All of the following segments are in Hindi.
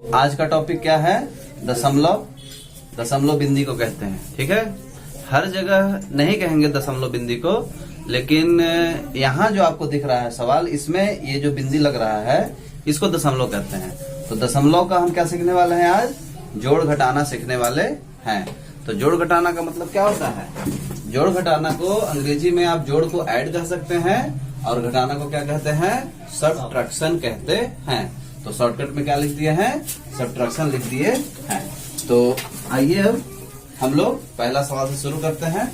आज का टॉपिक क्या है? दशमलव। दशमलव बिंदी को कहते हैं। ठीक है, हर जगह नहीं कहेंगे दशमलव बिंदी को, लेकिन यहाँ जो आपको दिख रहा है सवाल, इसमें ये जो बिंदी लग रहा है इसको दशमलव कहते हैं। तो दशमलव का हम क्या सीखने वाले हैं आज? जोड़ घटाना सीखने वाले हैं। तो जोड़ घटाना का मतलब क्या होता है? जोड़ घटाना को अंग्रेजी में आप जोड़ को ऐड कह सकते हैं और घटाना को क्या कहते हैं? सब्ट्रैक्शन कहते हैं। तो शॉर्टकट में क्या लिख दिए हैं? सब्ट्रैक्शन लिख दिए हैं। तो आइए अब हम लोग पहला सवाल से शुरू करते हैं।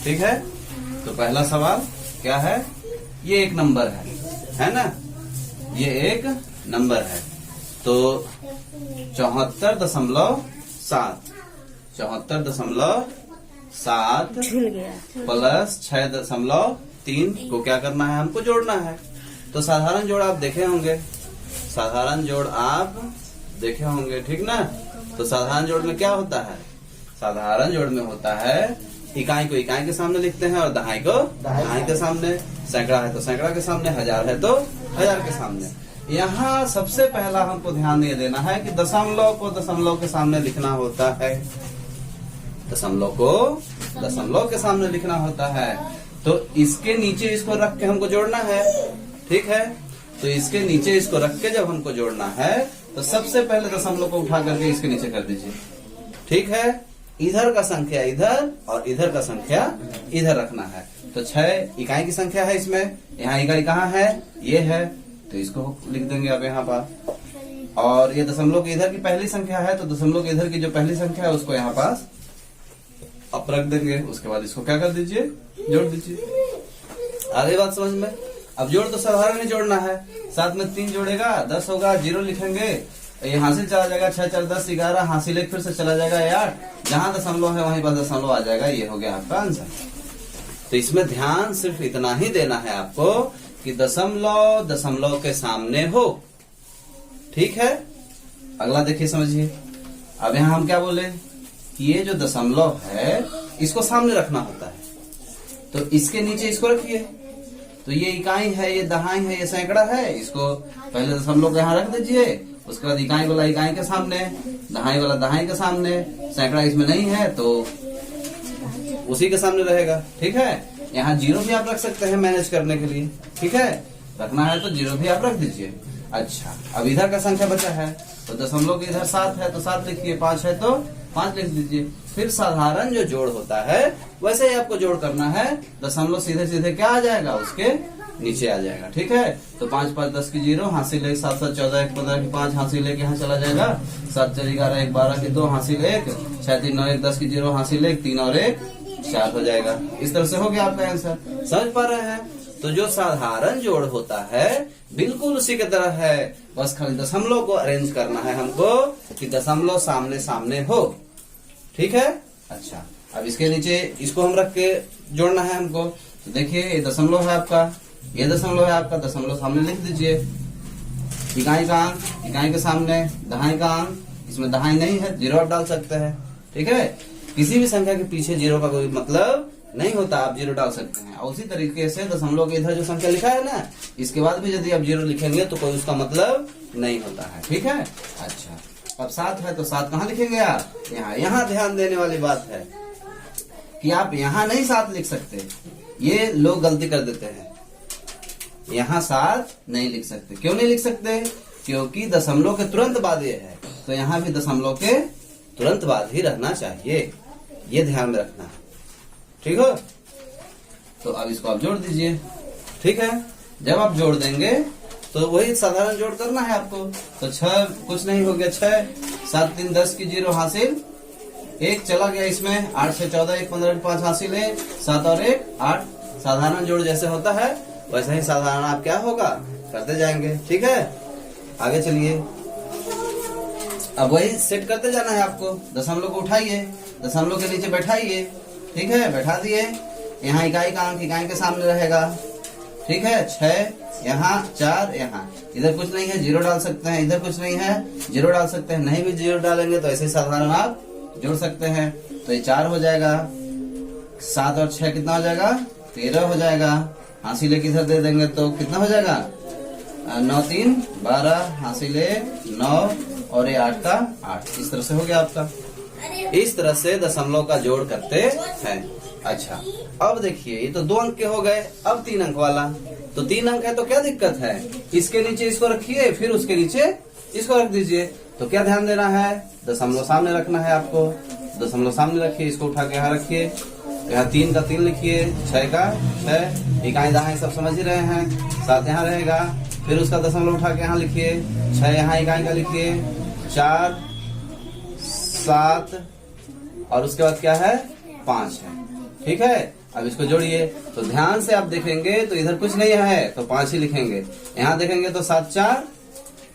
ठीक है, तो पहला सवाल क्या है? ये एक नंबर है ना? ये एक नंबर है। तो 74.7 74.7 प्लस 6.3 को क्या करना है? हमको जोड़ना है। तो साधारण जोड़ आप देखे होंगे, साधारण जोड़ आप देखे होंगे, ठीक ना? तो साधारण जोड़ में क्या होता है? साधारण जोड़ में होता है इकाई को इकाई के सामने लिखते हैं और दहाई को दहाई के सामने, सैकड़ा है तो सैकड़ा के सामने, हजार है तो हजार के सामने। यहाँ सबसे पहला हमको ध्यान ये देना है कि दशमलव को दशमलव के सामने लिखना होता है। दशमलव को दशमलव के सामने लिखना होता है। तो इसके नीचे इसको रख के हमको जोड़ना है। ठीक है, तो इसके नीचे इसको रख के जब हमको जोड़ना है तो सबसे पहले दशमलव को उठा करके इसके नीचे कर दीजिए। ठीक है, इधर का संख्या इधर और इधर का संख्या इधर रखना है। तो 6 इकाई की संख्या है इसमें, यहाँ इकाई कहाँ है? ये है, तो इसको लिख देंगे अब यहाँ पर। और ये दशमलव की इधर की पहली संख्या है, तो दशमलव की इधर की जो पहली संख्या है उसको यहाँ पास अब रख देंगे। उसके बाद इसको क्या कर दीजिए? जोड़ दीजिए। आगे बात समझ में? अब जोड़ तो साधारण ही जोड़ना है। 7 में 3 जोड़ेगा 10 होगा, 0 लिखेंगे, ये हासिल चला जाएगा, 6 4 10 11, हासिल 1 फिर से चला जाएगा 8, जहां दशमलव है वहीं पर दशमलव आ जाएगा। ये हो गया आपका आंसर। तो इसमें ध्यान सिर्फ इतना ही देना है आपको कि दशमलव दशमलव के सामने हो। ठीक है, अगला देखिए, समझिए। अब यहाँ हम क्या बोले कि ये जो दशमलव है इसको सामने रखना होता है, तो इसके नीचे इसको रखिए। तो ये इकाई है, ये दहाई है, ये सैकड़ा है, इसको पहले दशमलव को यहाँ रख दीजिए। उसके बाद इकाई वाला इकाई के सामने, दहाई वाला दहाई के सामने, सैकड़ा इसमें नहीं है तो उसी के सामने रहेगा। ठीक है, यहाँ 0 भी आप रख सकते हैं मैनेज करने के लिए। ठीक है, रखना है तो 0 भी आप रख दीजिए। अच्छा, अब इधर का संख्या बचा है, तो दशमलव के इधर 7 है तो 7 लिखिए, 5 है तो 5 लिख दीजिए। फिर साधारण जो जोड़ होता है वैसे ही आपको जोड़ करना है। दशमलव सीधे सीधे क्या आ जाएगा? उसके नीचे आ जाएगा। ठीक है, तो 5 5 10 की 0, हासिल 1, 7 7 14 1 15 की 5, हासिल 1 यहाँ चला जाएगा, 7 4 11 1 12 की 2, हासिल 1, 6 3 9 1 10 की 0, हासिल 1, 3 और 1 4 हो जाएगा। इस तरह से हो गया आपका आंसर। समझ पा रहे हैं? तो जो साधारण जोड़ होता है बिल्कुल उसी की तरह है, बस खाली दशमलव को अरेंज करना है हमको कि दशमलव सामने सामने हो। ठीक है, अच्छा, अब इसके नीचे इसको हम रख के जोड़ना है हमको। तो देखिए, ये दशमलव है आपका, ये दशमलव है आपका, दशमलव सामने लिख दीजिए। इकाई का अंक इकाई के सामने, दहाई का अंक, इसमें दहाई नहीं है, 0 आप डाल सकते हैं। ठीक है, किसी भी संख्या के पीछे 0 का कोई मतलब नहीं होता, आप 0 डाल सकते हैं। और उसी तरीके से दशमलव के इधर जो संख्या लिखा है ना, इसके बाद भी यदि आप 0 लिखेंगे तो कोई उसका मतलब नहीं होता है। ठीक है, अच्छा, अब 7 है तो 7 कहाँ लिखेंगे आप? यहाँ। यहाँ ध्यान देने वाली बात है कि आप यहाँ नहीं 7 लिख सकते, ये लोग गलती कर देते हैं। यहाँ 7 नहीं लिख सकते। क्यों नहीं लिख सकते? क्योंकि दशमलव के तुरंत बाद ये है, तो यहाँ भी दशमलव के तुरंत बाद ही रहना चाहिए, ये ध्यान में रखना है। ठीक हो? तो अब इसको आप जोड़ दीजिए। ठीक है, जब आप जोड़ देंगे तो वही साधारण जोड़ करना है आपको। तो 6 कुछ नहीं हो गया, 6 7 3 10 की 0, हासिल 1 चला गया इसमें, 8 6 14 1 15 की 5, हासिल 1, 7 और 1 8। साधारण जोड़ जैसे होता है वैसे ही साधारण आप क्या होगा करते जाएंगे। ठीक है, आगे चलिए। अब वही सेट करते जाना है आपको। दशमलव को उठाइए, दशमलव के नीचे बैठाइए। ठीक है, बैठा दिए। यहाँ इकाई का अंक इकाई के सामने रहेगा। ठीक है, 6 यहाँ, 4 यहाँ, इधर कुछ नहीं है, 0 डाल सकते हैं, इधर कुछ नहीं है, 0 डाल सकते हैं, नहीं भी 0 डालेंगे तो ऐसे ही साधारण आप जोड़ सकते हैं। तो ये 4 हो जाएगा, 7 और 6 कितना हो जाएगा? 13 हो जाएगा। हासिल 1 इधर दे देंगे तो कितना हो जाएगा? 9 3 12, हासिल 1 9 और ये 8 का 8, इस तरह से हो गया आपका। इस तरह से दशमलव का जोड़ करते हैं। अच्छा, अब देखिए ये तो 2 अंक के हो गए, अब 3 अंक वाला। तो 3 अंक है तो क्या दिक्कत है, इसके नीचे इसको रखिए, फिर उसके नीचे इसको रख दीजिए। तो क्या ध्यान देना है, दशमलव सामने रखना है आपको। दशमलव सामने रखिए, इसको उठा के यहाँ रखिए, यहाँ 3 का 3 लिखिए, 6 का 6, इकाई दहाई सब समझ ही रहे हैं, 7 यहाँ रहेगा। फिर उसका दशमलव उठा के यहाँ लिखिए, 6 यहाँ इकाई का लिखिए, 4 7 और उसके बाद क्या है 5 है। ठीक है, अब इसको जोड़िए। तो ध्यान से आप देखेंगे तो इधर कुछ नहीं है तो 5 ही लिखेंगे। यहाँ देखेंगे तो 7 4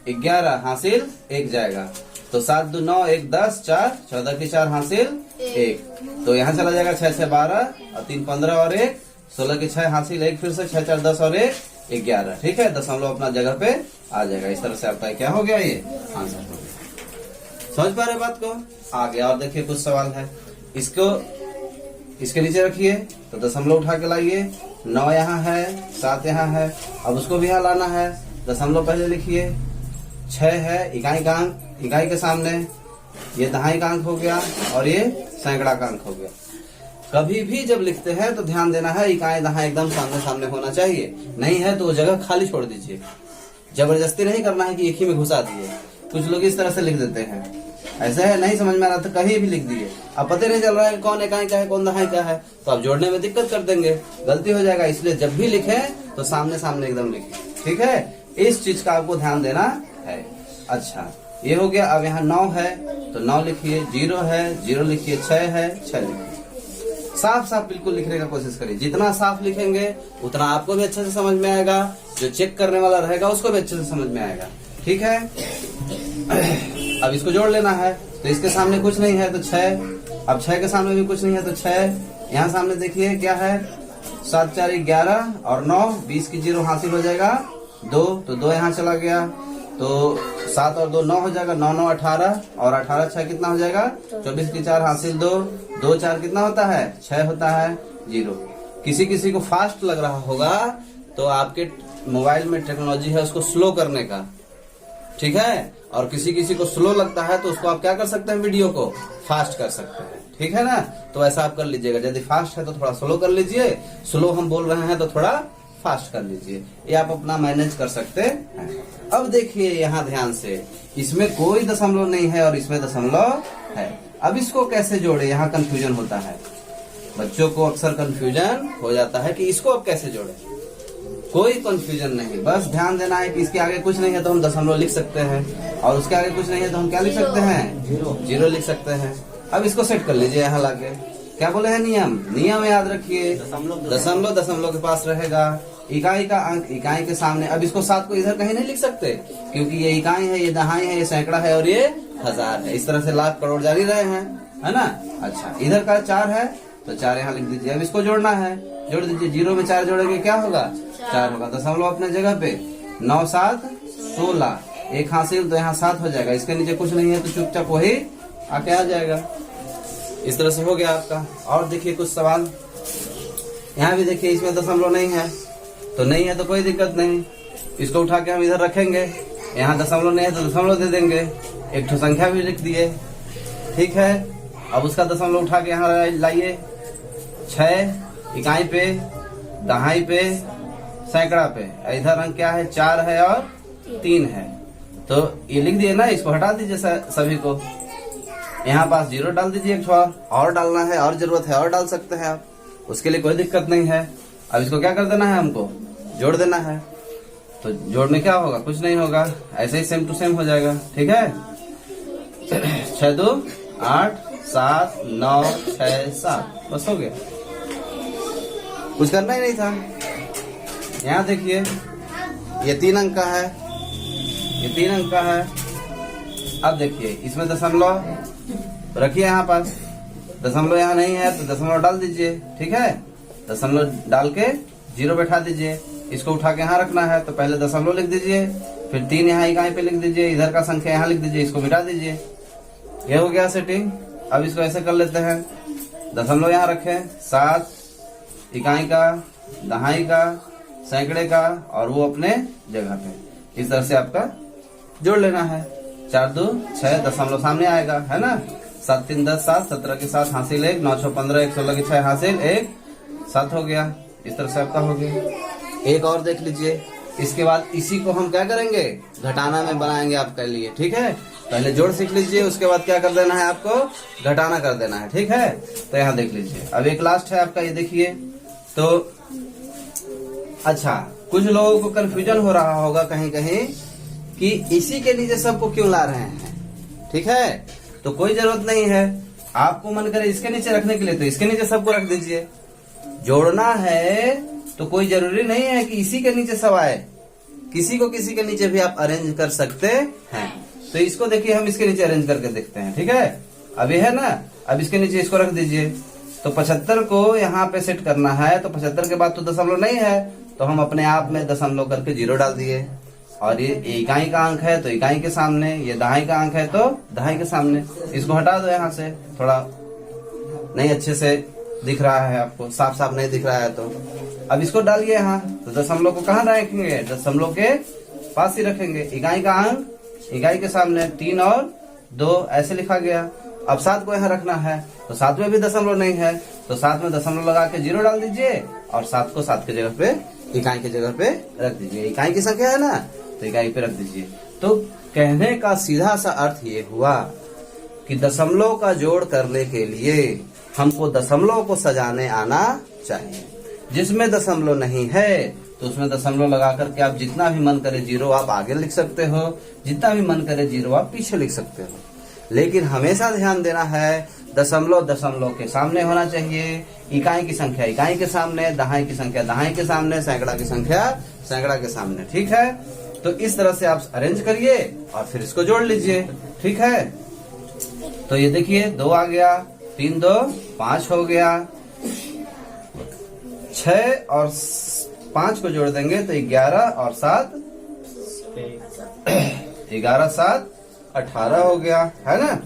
11 हासिल 1 जाएगा। तो 7 2 9 1 10 4 14 की 4 हासिल 1। तो यहाँ चला जाएगा 6 6 12 और 3 15 और 1 16 की 6 हासिल 1, फिर से 6 4 10 और 1 11। ठीक है, दशमलव अपना जगह पे आ जाएगा। इस तरह से आपका क्या हो गया, ये आंसर हो गया। समझ पा रहे बात को? आगे और देखिए कुछ सवाल है, इसको इसके नीचे रखिए, तो दशमलव उठा के लाइए। 9 यहाँ है, 7 यहाँ है, अब उसको भी यहाँ लाना है। दशमलव पहले लिखिए, 6 है इकाई का अंक, इकाई के सामने ये दहाई का अंक हो गया और ये सैकड़ा का अंक हो गया। कभी भी जब लिखते हैं तो ध्यान देना है इकाई दहाई एकदम सामने सामने होना चाहिए, नहीं है तो वो जगह खाली छोड़ दीजिए। जबरदस्ती नहीं करना है कि एक ही में घुसा दिए। कुछ लोग इस तरह से लिख देते हैं, ऐसे है नहीं समझ में आ रहा तो कहीं भी लिख दिए, अब पता नहीं चल रहा है कौन इकाई का है कौन दहाई का है, तो आप जोड़ने में दिक्कत कर देंगे, गलती हो जाएगा। इसलिए जब भी लिखे तो सामने सामने एकदम लिखे। ठीक है, इस चीज का आपको ध्यान देना है। अच्छा, ये हो गया। अब यहाँ 9 है तो 9 लिखिए, 0 है 0 लिखिए, 6 है 6 लिखिए। साफ साफ बिल्कुल लिखने का कोशिश करिए, जितना साफ लिखेंगे उतना आपको भी अच्छे से समझ में आएगा, जो चेक करने वाला रहेगा उसको भी अच्छे से समझ में आएगा। ठीक है, अब इसको जोड़ लेना है। तो इसके सामने कुछ नहीं है तो 6, अब 6 के सामने भी कुछ नहीं है तो 6, यहाँ सामने देखिए क्या है, 7 4 11 और 9 20 की 0 हासिल हो जाएगा 2, तो 2 यहाँ चला गया, तो 7 और 2 9 हो जाएगा, 9 9 18 और 18 6 कितना हो जाएगा 24 की 4 हासिल 2, 2 4 कितना होता है 6 होता है 0। किसी किसी को फास्ट लग रहा होगा तो आपके मोबाइल में टेक्नोलॉजी है उसको स्लो करने का, ठीक है, और किसी किसी को स्लो लगता है तो उसको आप क्या कर सकते हैं, वीडियो को फास्ट कर सकते हैं। ठीक है ना, तो ऐसा आप कर लीजिएगा। यदि फास्ट है तो थोड़ा स्लो कर लीजिए, स्लो हम बोल रहे हैं तो थोड़ा फास्ट कर लीजिए, ये आप अपना मैनेज कर सकते हैं। अब देखिए यहाँ ध्यान से, इसमें कोई दशमलव नहीं है और इसमें दशमलव है। अब इसको कैसे जोड़े, यहाँ कंफ्यूजन होता है, बच्चों को अक्सर कंफ्यूजन हो जाता है कि इसको अब कैसे जोड़े। कोई कंफ्यूजन नहीं, बस ध्यान देना है कि इसके आगे कुछ नहीं है तो हम दशमलव लिख सकते हैं, और उसके आगे कुछ नहीं है तो हम क्या लिख सकते हैं, 0 लिख सकते हैं। अब इसको सेट कर लीजिए यहाँ लाके, क्या बोले हैं नियम याद रखिए, दशमलव के पास रहेगा, इकाई का अंक इकाई के सामने। अब इसको 7 को इधर कहीं नहीं लिख सकते क्योंकि ये इकाई है, ये दहाई है, ये सैकड़ा है और ये हजार है। इस तरह से लाख करोड़ जारी रहे हैं, है ना। अच्छा, इधर का 4 है तो 4 यहाँ लिख दीजिए। अब इसको जोड़ना है, जोड़ दीजिए, 0 में 4 जोड़ेंगे क्या होगा 4 होगा। दशमलव अपने जगह पे, 9 7 16, 1 हासिल तो यहाँ 7 हो जाएगा। इसके नीचे कुछ नहीं है तो चुपचाप वही आके आ जाएगा। इस तरह से हो गया आपका। और देखिए कुछ सवाल, यहाँ भी देखिए इसमें दशमलव नहीं है तो नहीं है तो कोई दिक्कत नहीं, इसको उठा के हम इधर रखेंगे। यहाँ दशमलव नहीं है तो दशमलव दे देंगे, एक ठो संख्या भी लिख दिए। ठीक है, अब उसका दशमलव उठा के यहाँ लाइए, 6 इकाई पे, दहाई पे, सैकड़ा पे, इधर अंक क्या है 4 है और 3 है, तो ये लिख दिए ना, इसको हटा दीजिए सभी को। यहाँ पास 0 डाल दीजिए, एक और डालना है और जरूरत है और डाल सकते हैं आप, उसके लिए कोई दिक्कत नहीं है। अब इसको क्या कर देना है, हमको जोड़ देना है। तो जोड़ने क्या होगा, कुछ नहीं होगा, ऐसे ही सेम टू सेम हो जाएगा। ठीक है, 6 2 8 7 9 6 7, बस हो गया, कुछ करना ही नहीं था। यहाँ देखिए ये 3 अंक का है, ये 3 अंक का है। अब देखिए इसमें दशमलव रखिए, यहाँ पास दशमलव यहाँ नहीं है तो दशमलव डाल दीजिए। ठीक है, दशमलव डाल के 0 बैठा दीजिए। इसको उठा के यहाँ रखना है तो पहले दशमलव लिख दीजिए, फिर 3 यहाँ इकाई पे लिख दीजिए, इधर का संख्या यहाँ लिख दीजिए, इसको मिटा दीजिए। ये हो गया सेटिंग। अब इसको ऐसे कर लेते हैं, दशमलव यहाँ रखें, 7 इकाई का, दहाई का, सैकड़े का और वो अपने जगह पे। इस तरह से आपका जोड़ लेना है। 4 2 6 दशमलव सामने आएगा, है ना। 7 3 10 7, 17 के 7 हासिल 1, 9 6 15, 1 16 के 6 हासिल 1, 7 हो गया। इस तरह से आपका हो गया। एक और देख लीजिए, इसके बाद इसी को हम क्या करेंगे, घटाना में बनाएंगे आपके लिए, ठीक है। पहले जोड़ सीख लीजिए, उसके बाद क्या कर देना है आपको, घटाना कर देना है, ठीक है। तो यहाँ देख लीजिए, अब एक लास्ट है आपका, ये देखिए। तो अच्छा, कुछ लोगों को कंफ्यूजन हो रहा होगा कहीं कहीं कि इसी के नीचे सबको क्यों ला रहे हैं, ठीक है। तो कोई जरूरत नहीं है, आपको मन करे इसके नीचे रखने के लिए तो इसके नीचे सबको रख दीजिए। जोड़ना है तो कोई जरूरी नहीं है कि इसी के नीचे सब आए, किसी को किसी के नीचे भी आप अरेंज कर सकते हैं। तो इसको देखिए, हम इसके नीचे अरेंज करके देखते हैं, ठीक है। अब ये है ना, अब इसके नीचे इसको रख दीजिए। तो 75 को यहाँ पे सेट करना है, तो 75 के बाद तो दशमलव नहीं है, तो हम अपने आप में दशमलव करके 0 डाल दिए। और ये इकाई का अंक है तो इकाई के सामने, ये दहाई का अंक है तो दहाई के सामने। इसको हटा दो यहाँ से, थोड़ा नहीं अच्छे से दिख रहा है आपको, साफ साफ नहीं दिख रहा है। तो अब इसको डालिए यहाँ, तो दशमलव को कहाँ रखेंगे, दशमलव के पास ही रखेंगे। इकाई का अंक इकाई के सामने, 3 और 2 ऐसे लिखा गया। अब 7 को यहाँ रखना है, तो 7 में भी दशमलव नहीं है, तो 7 में दशमलव लगा के 0 डाल दीजिए और 7 को 7 की जगह पे, इकाई की जगह पे रख दीजिए। इकाई की संख्या है ना, तो इकाई पे रख दीजिए। तो कहने का सीधा सा अर्थ ये हुआ कि दशमलव का जोड़ करने के लिए हमको दशमलव को सजाने आना चाहिए। जिसमें दशमलव नहीं है तो उसमें दशमलव लगा करके आप जितना भी मन करे 0 आप आगे लिख सकते हो, जितना भी मन करे 0 आप पीछे लिख सकते हो। लेकिन हमेशा ध्यान देना है, दशमलव दशमलव के सामने होना चाहिए, इकाई की संख्या इकाई के सामने, दहाई की संख्या दहाई के सामने, सैकड़ा की संख्या सैकड़ा के सामने, ठीक है। तो इस तरह से आप अरेंज करिए और फिर इसको जोड़ लीजिए, ठीक है। तो ये देखिए 2 आ गया, 3 2 5 हो गया, 6 और 5 को जोड़ देंगे तो 11 और 7 11 7 18 हो गया, है ना।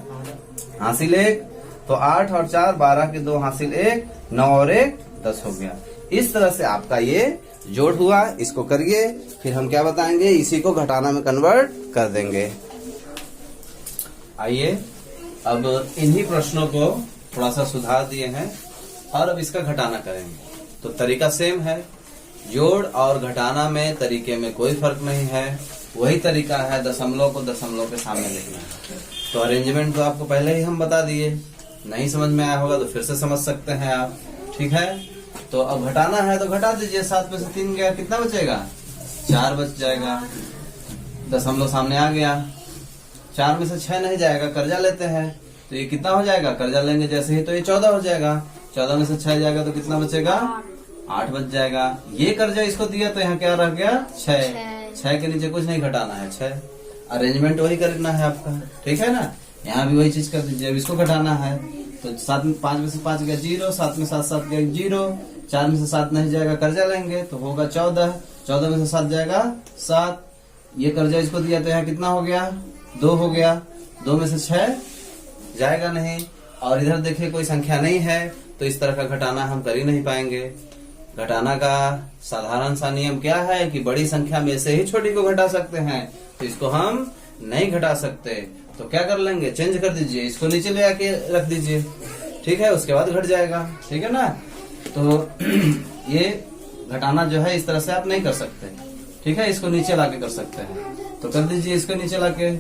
हासिल 1, तो 8 और 4 12 के 2 हासिल 1, 9 और 1 10 हो गया। इस तरह से आपका ये जोड़ हुआ। इसको करिए, फिर हम क्या बताएंगे, इसी को घटाना में कन्वर्ट कर देंगे। आइए, अब इन्हीं प्रश्नों को थोड़ा सा सुधार दिए हैं और अब इसका घटाना करेंगे। तो तरीका सेम है, जोड़ और घटाना में तरीके में कोई फर्क नहीं है, वही तरीका है, दशमलव को दशमलव के सामने लिखना है। तो अरेंजमेंट तो आपको पहले ही हम बता दिए, नहीं समझ में आया होगा तो फिर से समझ सकते हैं आप, ठीक है। तो अब घटाना है तो घटा दीजिए, 7 में से 3 गया, कितना बचेगा, 4 बच जाएगा। दशमलव सामने आ गया, 4 में से 6 नहीं जाएगा, कर्जा लेते हैं तो ये कितना हो जाएगा, कर्जा लेंगे जैसे ही तो ये 14 हो जाएगा। 14 में से 6 जाएगा तो कितना बचेगा, 8 बच जाएगा। ये कर्जा इसको दिया तो यहाँ क्या रह गया, 6 के नीचे कुछ नहीं घटाना है, 6। अरेंजमेंट वही करना है आपका, ठीक है ना। यहाँ भी वही चीज कर दीजिए। अब इसको घटाना है तो 5 में से 5 गया 0, 7 में 7 7 गया 0, 4 में से 7 नहीं जाएगा, कर्जा लेंगे तो होगा 14, 14 में से 7 जाएगा 7। ये कर्जा इसको दिया तो यहाँ कितना हो गया, 2 हो गया। 2 में से 6 जाएगा नहीं, और इधर देखिए कोई संख्या नहीं है तो इस तरह का घटाना हम कर ही नहीं पाएंगे। घटाना का साधारण सा नियम क्या है कि बड़ी संख्या में से ही छोटी को घटा सकते हैं, तो इसको हम नहीं घटा सकते। तो क्या कर लेंगे, चेंज कर दीजिए, इसको नीचे ले आके रख दीजिए, ठीक है। उसके बाद घट जाएगा, ठीक है ना। तो ये घटाना जो है इस तरह से आप नहीं कर सकते, ठीक है। इसको नीचे लाके कर सकते हैं, तो कर दीजिए, इसको नीचे लाके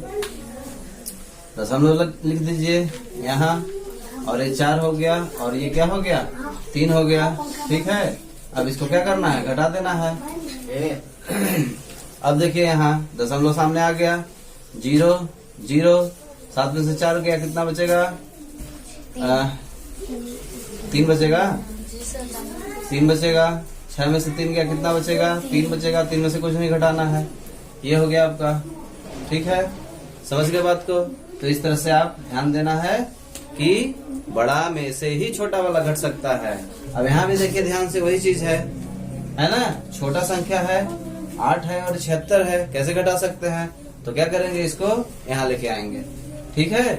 दशमलव लिख दीजिए यहाँ, और ये 4 हो गया और ये क्या हो गया, 3 हो गया, ठीक है। अब इसको क्या करना है, घटा देना है। अब देखिए यहाँ दशमलव सामने आ गया, 0 0, 7 में से 4 गया, कितना बचेगा, 3 बचेगा, 3 बचेगा। 6 में से 3 गया, कितना बचेगा, 3 बचेगा। 3 में से कुछ नहीं घटाना है, ये हो गया आपका, ठीक है। समझ गए बात को। तो इस तरह से आप ध्यान देना है कि बड़ा में से ही छोटा वाला घट सकता है। अब यहाँ भी देखिए ध्यान से, वही चीज है ना। छोटा संख्या है, 8 है और 76 है, कैसे घटा सकते हैं, तो क्या करेंगे, इसको यहाँ लेके आएंगे, ठीक है।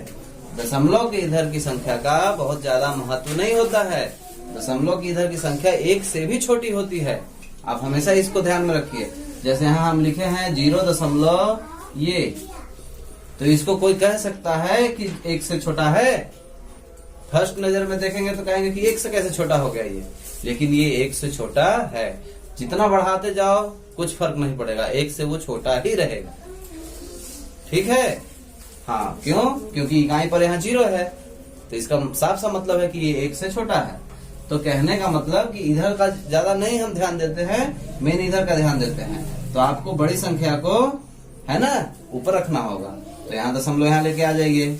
दशमलव के इधर की संख्या का बहुत ज्यादा महत्व नहीं होता है, दशमलव की इधर की संख्या 1 से भी छोटी होती है। आप हमेशा इसको ध्यान में रखिए। जैसे यहाँ हम लिखे हैं 0 दशमलव ये तो इसको कोई कह सकता है कि 1 से छोटा है? फर्स्ट नजर में देखेंगे तो कहेंगे कि 1 से कैसे छोटा हो गया ये, लेकिन ये 1 से छोटा है। जितना बढ़ाते जाओ कुछ फर्क नहीं पड़ेगा, 1 से वो छोटा ही रहेगा। ठीक है? हाँ, क्यों? क्योंकि इकाई पर यहाँ 0 है, तो इसका साफ सा मतलब है कि ये 1 से छोटा है। तो कहने का मतलब कि इधर का ज्यादा नहीं हम ध्यान देते हैं, मेन इधर का ध्यान देते हैं। तो आपको बड़ी संख्या को, है ना, ऊपर रखना होगा। तो यहाँ दशमलव यहाँ लेके आ जाइए।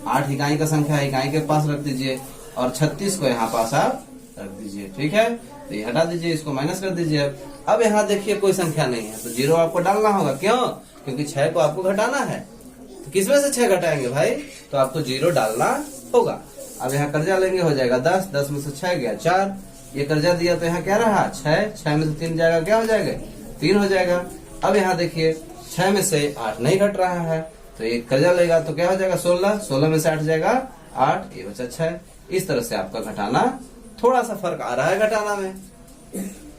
8 इकाई का संख्या है, इकाई के पास रख दीजिए, और 36 को यहाँ पास आप रख दीजिए। ठीक है? तो ये हटा दीजिए, इसको माइनस कर दीजिए। अब यहाँ देखिए कोई संख्या नहीं है, तो 0 आपको डालना होगा। क्यों? क्योंकि 6 को आपको घटाना है। तो किसमें से 6 घटाएंगे भाई? तो आपको 0 डालना होगा। अब यहाँ कर्जा लेंगे, हो जाएगा 10, 10 में से 6 गया 4। ये कर्जा दिया तो यहाँ क्या रहा? 6, 6 में से 3 जाएगा, क्या हो जाएगा? 3 हो जाएगा। अब यहाँ देखिए 6 में से 8 नहीं घट रहा है, तो ये कर्जा लेगा तो क्या हो जाएगा? 16, 16 में से 8 जाएगा 8, ये बचा 6। इस तरह से आपका घटाना, थोड़ा सा फर्क आ रहा है घटाना में।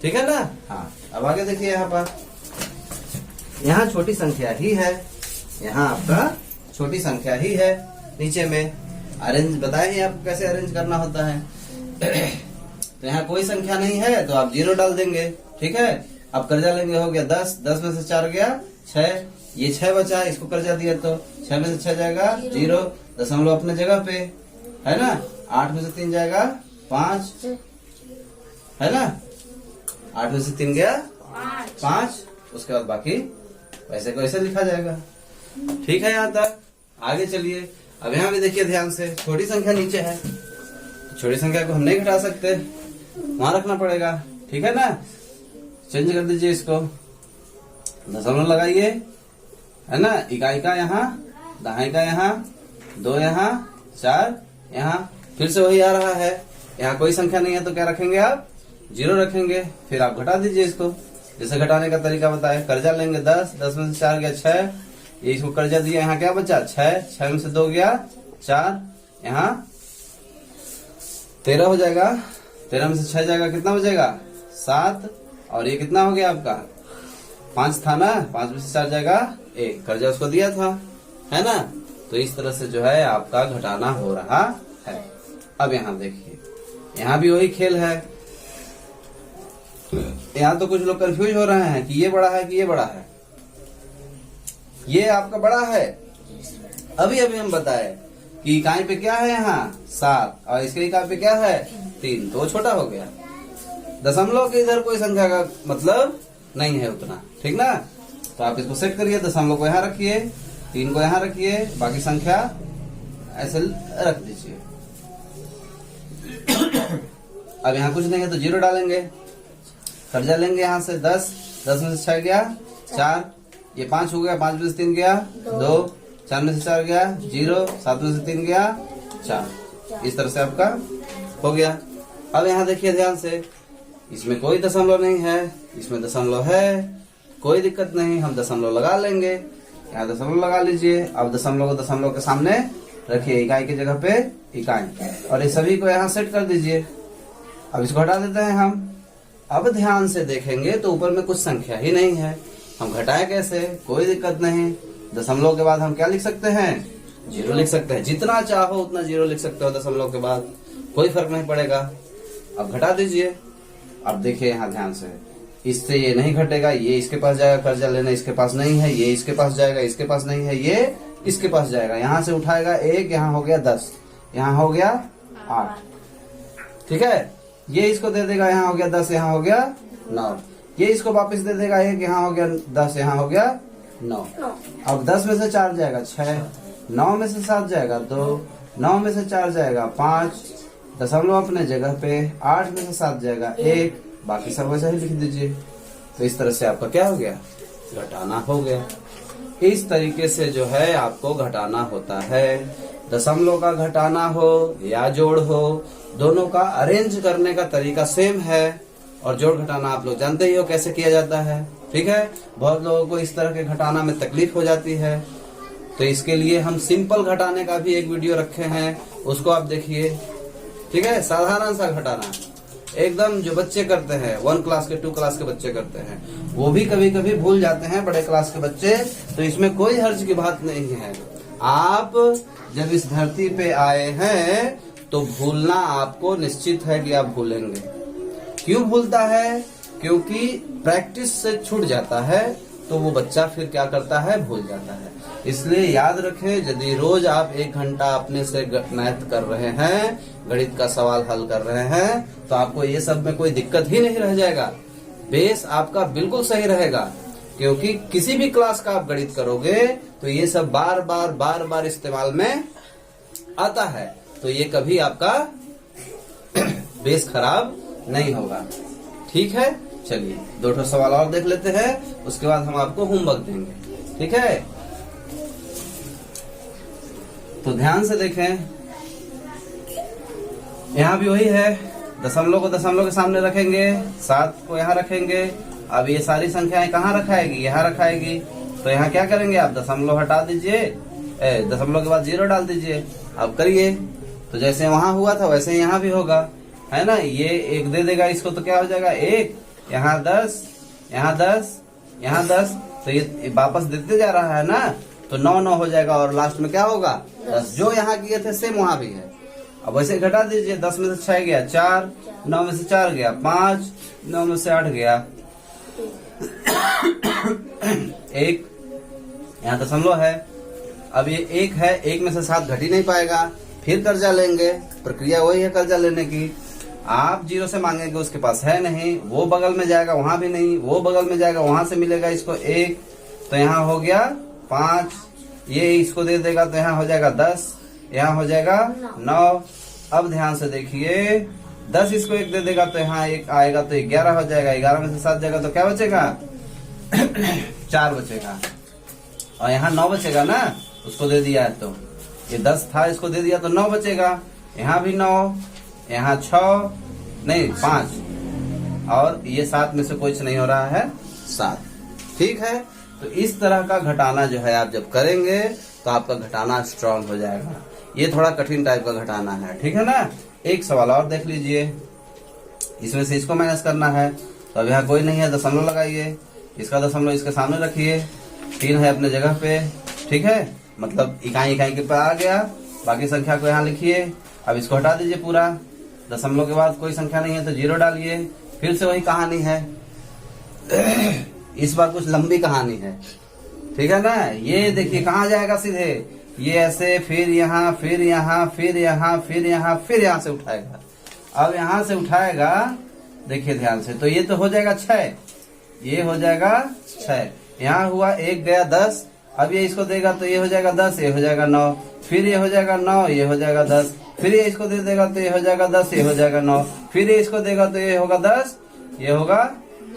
ठीक है ना? हाँ, अब आगे देखिए यहाँ पर, यहाँ छोटी संख्या ही है, यहाँ आपका छोटी संख्या ही है। नीचे में अरेंज बताए हैं आपको कैसे अरेंज करना होता है। तो यहाँ कोई संख्या नहीं है तो आप 0 डाल देंगे। ठीक है? अब कर्जा लेंगे, हो गया 10, 10 में से 4 गया 6, ये 6 बचा, इसको कर्जा दिया तो 6 में से 6 जाएगा 0, दशमलव अपने जगह पे, है ना। 8 में से 3 जाएगा 5, है ना। 8 में से 3 गया 5, उसके बाद बाकी वैसे को वैसे लिखा जाएगा। ठीक है? यहाँ तक आगे चलिए। अब यहाँ भी देखिए ध्यान से, छोटी संख्या नीचे है, छोटी संख्या को हम नहीं घटा सकते, वहां रखना पड़ेगा। ठीक है ना? चेंज कर दीजिए इसको, दशमलव लगाइए, है ना। इकाई का यहाँ, दहाई का यहाँ, 2 यहाँ, 4 यहाँ, फिर से वही आ रहा है। यहाँ कोई संख्या नहीं है तो क्या रखेंगे आप? 0 रखेंगे। फिर आप घटा दीजिए इसको, जैसे घटाने का तरीका बताए। कर्जा लेंगे 10, 10 में से 4 गया 6, ये इसको कर्जा दिया, यहाँ क्या बचा? 6, 6 में से 2 गया 4, यहाँ 13 हो जाएगा। 13 में से 6 जाएगा, कितना बचेगा? 7, और ये कितना हो गया आपका? 5 था ना, 5 में से 4 जाएगा 1, कर्जा उसको दिया था, है ना। तो इस तरह से जो है आपका घटाना हो रहा है। अब यहाँ देखिए, यहाँ भी वही खेल है। यहाँ तो कुछ लोग कंफ्यूज हो रहे हैं कि ये बड़ा है कि ये बड़ा है। ये आपका बड़ा है, अभी अभी हम बताए कि इकाई पे क्या है यहाँ 7, और इसके इकाई पे क्या है 3, तो छोटा हो गया। दशमलव के इधर कोई संख्या का मतलब नहीं है उतना। ठीक ना? तो आप इसको सेट करिए, दशमलव को यहाँ रखिए, 3 को यहाँ रखिए, बाकी संख्या ऐसे रख दीजिए। अब यहाँ कुछ नहीं है तो 0 डालेंगे। कर्जा लेंगे यहाँ से 10, 10 में से 6 गया 4, ये 5 हो गया, 5 में से 3 गया 2, 4 में से 4 गया 0, 7 में से 3 गया 4। इस तरह से आपका हो गया। अब यहाँ देखिए ध्यान से, इसमें कोई दशमलव नहीं है, इसमें दशमलव है, कोई दिक्कत नहीं, हम दशमलव लगा लेंगे। यहाँ दशमलव लगा लीजिए। अब दशमलव को दशमलव के सामने रखिए, इकाई की जगह पे इकाई, और ये सभी को यहाँ सेट कर दीजिए। अब इसको हटा देते हैं हम। अब ध्यान से देखेंगे तो ऊपर में कुछ संख्या ही नहीं है, हम घटाए कैसे? कोई दिक्कत नहीं, दशमलव के बाद हम क्या लिख सकते हैं? 0 लिख सकते हैं। जितना चाहो उतना 0 लिख सकते हो दशमलव के बाद, कोई फर्क नहीं पड़ेगा। अब घटा दीजिए। अब देखिए यहाँ ध्यान से, इससे ये नहीं घटेगा, ये इसके पास जाएगा कर्जा लेने, इसके पास नहीं है, ये इसके पास जाएगा, इसके पास नहीं है, ये इसके पास जाएगा, यहाँ से उठाएगा 1, यहाँ हो गया 10, यहाँ हो गया 8। ठीक है? ये इसको दे देगा, यहाँ हो गया 10, यहाँ हो गया 9, ये इसको वापस दे देगा 1, यहाँ हो गया 10, यहाँ हो गया 9। अब 10 में से 4 जाएगा 6, 9 में से 7 जाएगा 2, 9 में से 4 जाएगा 5, दशमलव अपने जगह पे, 8 में से 7 जाएगा 1, बाकी सब वैसे ही लिख दीजिए। तो इस तरह से आपका क्या हो गया? घटाना हो गया। इस तरीके से जो है आपको घटाना होता है। दशमलव का घटाना हो या जोड़ हो, दोनों का अरेंज करने का तरीका सेम है, और जोड़ घटाना आप लोग जानते ही हो कैसे किया जाता है। ठीक है? बहुत लोगों को इस तरह के घटाना में तकलीफ हो जाती है, तो इसके लिए हम सिंपल घटाने का भी एक वीडियो रखे हैं, उसको आप देखिए। ठीक है? साधारण सा घटाना, एकदम जो बच्चे करते हैं, 1 क्लास के 2 क्लास के बच्चे करते हैं, वो भी कभी कभी भूल जाते हैं, बड़े क्लास के बच्चे, तो इसमें कोई हर्ज की बात नहीं है। आप जब इस धरती पे आए हैं तो भूलना आपको निश्चित है कि आप भूलेंगे। क्यों भूलता है? क्योंकि प्रैक्टिस से छूट जाता है तो वो बच्चा फिर क्या करता है, भूल जाता है। इसलिए याद रखें, यदि रोज आप 1 घंटा अपने से मैथ कर रहे हैं, गणित का सवाल हल कर रहे हैं, तो आपको ये सब में कोई दिक्कत ही नहीं रह जाएगा। बेस आपका बिल्कुल सही रहेगा, क्योंकि किसी भी क्लास का आप गणित करोगे तो ये सब बार बार इस्तेमाल में आता है, तो ये कभी आपका बेस खराब नहीं होगा। ठीक है, चलिए 2 सवाल और देख लेते हैं, उसके बाद हम आपको होमवर्क देंगे। ठीक है, तो ध्यान से देखें। यहाँ भी वही है, दशमलव को दशमलव के सामने रखेंगे, 7 को यहाँ रखेंगे। अब ये सारी संख्याएं कहाँ रखाएगी, यहाँ रखाएगी। तो यहाँ क्या करेंगे आप, दशमलव हटा दीजिए, दशमलव के बाद 0 डाल दीजिए। अब करिए, तो जैसे वहां हुआ था वैसे ही यहाँ भी होगा, है ना। ये 1 दे देगा इसको, तो क्या हो जाएगा 1, यहाँ 10, यहाँ 10, यहाँ 10, तो ये वापस देते जा रहा है ना, तो 9 हो जाएगा और लास्ट में क्या होगा 10। जो यहाँ किए थे सेम वहां भी है। अब वैसे घटा दीजिए, 10 में से 6 गया 4, 9 में से 4 गया 5, 9 में से 8 गया 1, यहाँ दशमलव है। अब ये 1 है, 1 में से 7 घट ही नहीं पाएगा, फिर कर्जा लेंगे। प्रक्रिया वही है कर्जा लेने की। आप 0 से मांगेंगे, उसके पास है नहीं, वो बगल में जाएगा वहां भी नहीं, वो बगल में जाएगा वहां से मिलेगा इसको 1, तो यहाँ हो गया 5, ये इसको दे देगा तो यहाँ हो जाएगा 10, यहाँ हो जाएगा 9। अब ध्यान से देखिए, 10 इसको 1 दे देगा तो यहाँ 1 आएगा तो 11 हो जाएगा। 11 में से 7 जाएगा तो क्या बचेगा 4 बचेगा, और यहाँ 9 बचेगा ना, उसको दे दिया है तो ये 10 था, इसको दे दिया तो 9 बचेगा। यहाँ भी 9, यहाँ 6 नहीं 5, और ये 7 में से कुछ नहीं हो रहा है 7। ठीक है, तो इस तरह का घटाना जो है आप जब करेंगे तो आपका घटाना स्ट्रांग हो जाएगा। ये थोड़ा कठिन टाइप का घटाना है, ठीक है ना। एक सवाल और देख लीजिए, इसमें से इसको माइनस करना है, तो अब यहाँ कोई नहीं है, दशमलव लगाइए, इसका दशमलव इसके सामने रखिए, 3 है अपने जगह पे। ठीक है, मतलब इकाई के पर आ गया, बाकी संख्या को यहाँ लिखिए। अब इसको हटा दीजिए पूरा, दशमलव के बाद कोई संख्या नहीं है तो 0 डालिए। फिर से वही कहानी है, इस बार कुछ लंबी कहानी है, ठीक है ना। ये देखिए कहाँ जाएगा सीधे, ये ऐसे, फिर यहाँ, फिर यहाँ, फिर यहाँ, फिर यहाँ, फिर यहाँ से उठाएगा। अब यहाँ से उठाएगा, देखिए ध्यान से, तो ये तो हो जाएगा 6, ये हो जाएगा 6, यहाँ हुआ 1 गया 10। अब ये इसको देगा तो ये हो जाएगा 10, ये हो जाएगा 9, फिर ये हो जाएगा 9, ये हो जाएगा 10, फिर ये इसको दे देगा तो ये हो जाएगा 10, ये हो जाएगा 9, फिर ये इसको देगा तो ये होगा 10, ये होगा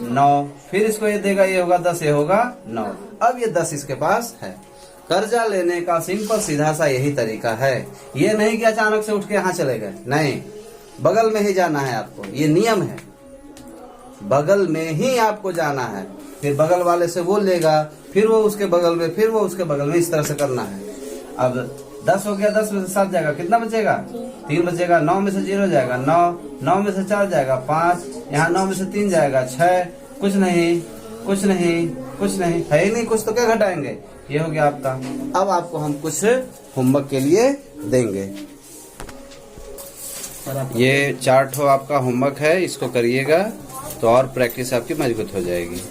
9, फिर इसको ये देगा, ये होगा 10, ये होगा 9। अब ये 10 इसके पास है। कर्जा लेने का सिंपल सीधा सा यही तरीका है। ये नहीं कि अचानक से उठ के यहाँ चले गए, नहीं, बगल में ही जाना है आपको, ये नियम है, बगल में ही आपको जाना है। फिर बगल वाले से वो लेगा, फिर वो उसके बगल में, फिर वो उसके बगल में, इस तरह से करना है। अब 10 हो गया, 10 में से 7 जाएगा, कितना बचेगा 3 बचेगा। 9 में से 0 जाएगा 9, 9 में से 4 जाएगा 5, यहाँ 9 में से 3 जाएगा 6, कुछ नहीं, कुछ नहीं, कुछ नहीं है ही नहीं, कुछ तो क्या घटाएंगे। ये हो गया आपका। अब आपको हम कुछ होमवर्क के लिए देंगे। ये 4 ठो आपका होमवर्क है, इसको करिएगा तो और प्रैक्टिस आपकी मजबूत हो जाएगी।